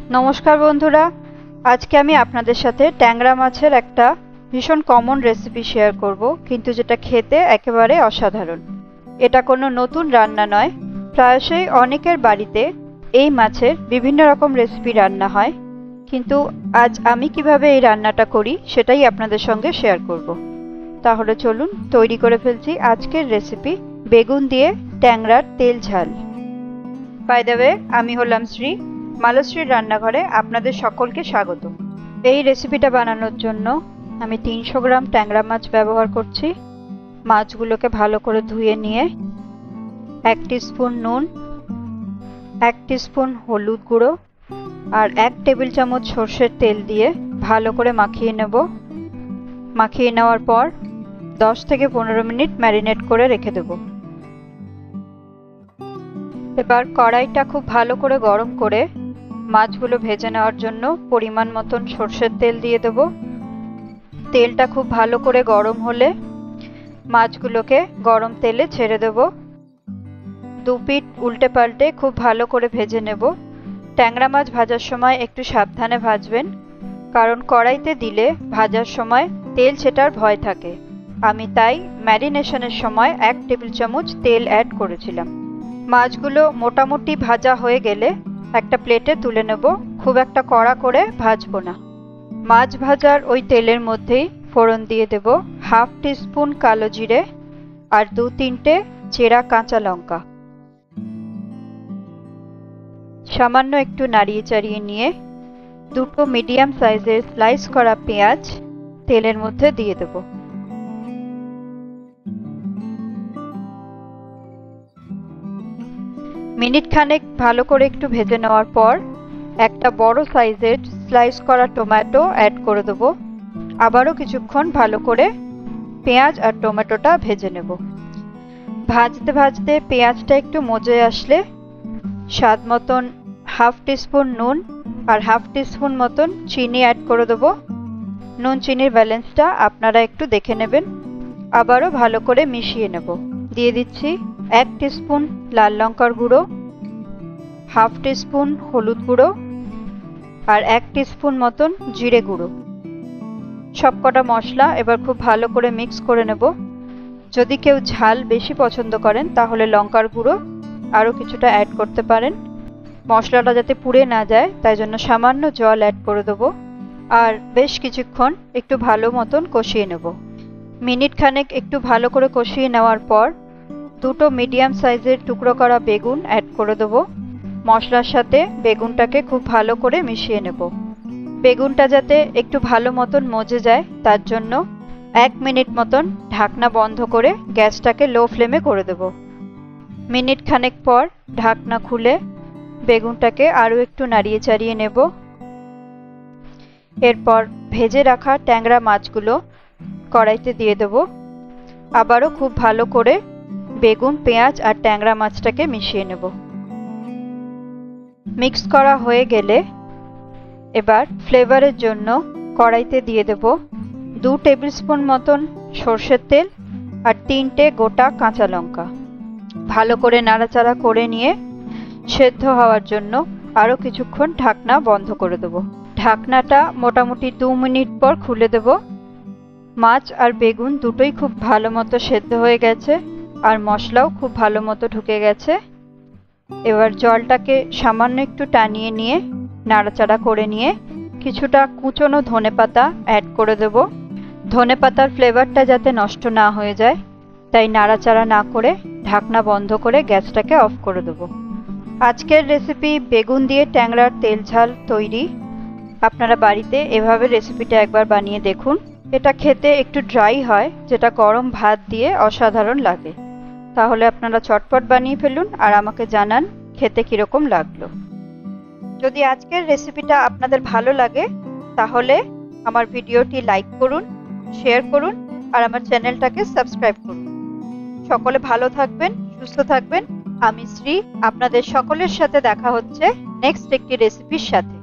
নমস্কার বন্ধুরা, আজকে আমি আপনাদের সাথে ট্যাংরা মাছের একটা ভীষণ কমন রেসিপি শেয়ার করব, কিন্তু যেটা খেতে একেবারে অসাধারণ। এটা কোনো নতুন রান্না নয়, প্রায়শই অনেকের বাড়িতে এই মাছের বিভিন্ন রকম রেসিপি রান্না হয়, কিন্তু আজ আমি কিভাবে এই রান্নাটা করি সেটাই আপনাদের সঙ্গে শেয়ার করব। তাহলে চলুন তৈরি করে ফেলছি আজকের রেসিপি, বেগুন দিয়ে ট্যাংরার তেল ঝাল। বাই দ্য ওয়ে, আমি হলাম শ্রী। মালশ্রীর রান্নাঘরে আপনাদের সকলকে স্বাগত। এই রেসিপিটা বানানোর জন্য আমি 300 গ্রাম ট্যাংরা মাছ ব্যবহার করছি। মাছগুলোকে ভালো করে ধুয়ে নিয়ে 1 টিস্পুন নুন, 1 টিস্পুন হলুদ গুঁড়ো আর 1 টেবিল চামচ সর্ষের তেল দিয়ে ভালো করে মাখিয়ে নেব। মাখিয়ে নেওয়ার পর 10 থেকে 15 মিনিট ম্যারিনেট করে রেখে দেব। এবার কড়াইটা খুব ভালো করে গরম করে মাছগুলো ভেজে নেওয়ার জন্য পরিমাণ মতন সর্ষের তেল দিয়ে দেব। তেলটা খুব ভালো করে গরম হলে মাছগুলোকে গরম তেলে ছেড়ে দেব। দু পিঠ উল্টে পাল্টে খুব ভালো করে ভেজে নেব। ট্যাংরা মাছ ভাজার সময় একটু সাবধানে ভাজবেন, কারণ কড়াইতে দিলে ভাজার সময় তেল ছেটার ভয় থাকে। আমি তাই ম্যারিনেশনের সময় 1 টেবিল চামচ তেল অ্যাড করেছিলাম। মাছগুলো মোটামুটি ভাজা হয়ে গেলে একটা প্লেটে তুলে নেব। খুব একটা কড়া করে ভাজবো না। মাছ ভাজার ওই তেলের মধ্যেই ফোড়ন দিয়ে দেব 1/2 টিস্পুন কালো জিরে আর 2-3টে চেরা কাঁচা লঙ্কা। সামান্য একটু নাড়িয়ে চাড়িয়ে নিয়ে 2টো মিডিয়াম সাইজের স্লাইস করা পেঁয়াজ তেলের মধ্যে দিয়ে দেব। মিনিট খানেক ভালো করে একটু ভেজে নেওয়ার পর একটা বড় সাইজের স্লাইস করা টমেটো অ্যাড করে দেব। আবারও কিছুক্ষণ ভালো করে পেঁয়াজ আর টমেটোটা ভেজে নেব। ভাজতে ভাজতে পেঁয়াজটা একটু মজে আসলে স্বাদ মতন 1/2 টিস্পুন নুন আর 1/2 টিস্পুন মতন চিনি অ্যাড করে দেব। নুন চিনির ব্যালেন্সটা আপনারা একটু দেখে নেবেন। আবারও ভালো করে মিশিয়ে নেব। দিয়ে দিচ্ছি 1 টিস্পুন লাল লঙ্কার গুঁড়ো, 1/2 টিস্পুন হলুদ গুঁড়ো আর 1 টিস্পুন মতন জিরে গুঁড়ো। সবকটা মশলা এবার খুব ভালো করে মিক্স করে নেব। যদি কেউ ঝাল বেশি পছন্দ করেন তাহলে লঙ্কার গুঁড়ো আরও কিছুটা অ্যাড করতে পারেন। মশলাটা যাতে পুড়ে না যায় তাই জন্য সামান্য জল অ্যাড করে দেবো। আর বেশ কিছুক্ষণ একটু ভালো মতন কষিয়ে নেব। মিনিট খানেক একটু ভালো করে কষিয়ে নেওয়ার পর 2টো মিডিয়াম সাইজের টুকরো করা বেগুন অ্যাড করে দেবো। মশলার সাথে বেগুনটাকে খুব ভালো করে মিশিয়ে নেব। বেগুনটা যাতে একটু ভালো মতন মজে যায় তার জন্য 1 মিনিট মতন ঢাকনা বন্ধ করে গ্যাসটাকে লো ফ্লেমে করে দেব। মিনিট খানেক পর ঢাকনা খুলে বেগুনটাকে আরও একটু নাড়িয়ে চাড়িয়ে নেব। এরপর ভেজে রাখা ট্যাংরা মাছগুলো কড়াইতে দিয়ে দেব। আবারও খুব ভালো করে বেগুন, পেঁয়াজ আর ট্যাংরা মাছটাকে মিশিয়ে নেব। মিক্স করা হয়ে গেলে এবার ফ্লেভারের জন্য কড়াইতে দিয়ে দেব 2 টেবিল স্পুন মতন সর্ষের তেল আর 3টে গোটা কাঁচা লঙ্কা। ভালো করে নাড়াচাড়া করে নিয়ে সেদ্ধ হওয়ার জন্য আরও কিছুক্ষণ ঢাকনা বন্ধ করে দেব। ঢাকনাটা মোটামুটি 2 মিনিট পর খুলে দেব। মাছ আর বেগুন দুটোই খুব ভালো মতো সেদ্ধ হয়ে গেছে আর মশলাও খুব ভালো মতো ঢুকে গেছে। এবার জলটাকে সামান্য একটু টানিয়ে নিয়ে নাড়াচাড়া করে নিয়ে কিছুটা কুচনো ধনেপাতা অ্যাড করে দেব। ধনেপাতার ফ্লেভারটা যাতে নষ্ট না হয়ে যায় তাই নাড়াচাড়া না করে ঢাকনা বন্ধ করে গ্যাসটাকে অফ করে দেব। আজকের রেসিপি বেগুন দিয়ে ট্যাংরার তেল ঝাল তৈরি। আপনারা বাড়িতে এভাবে রেসিপিটা একবার বানিয়ে দেখুন। এটা খেতে একটু ড্রাই হয়, যেটা গরম ভাত দিয়ে অসাধারণ লাগে। তাহলে আপনারা চটপট বানিয়ে ফেলুন আর আমাকে জানান খেতে কীরকম লাগলো। যদি আজকের রেসিপিটা আপনাদের ভালো লাগে তাহলে আমার ভিডিওটি লাইক করুন, শেয়ার করুন আর আমার চ্যানেলটাকে সাবস্ক্রাইব করুন। সকলে ভালো থাকবেন, সুস্থ থাকবেন। আমি শ্রী। আপনাদের সকলের সাথে দেখা হচ্ছে নেক্সট একটি রেসিপির সাথে।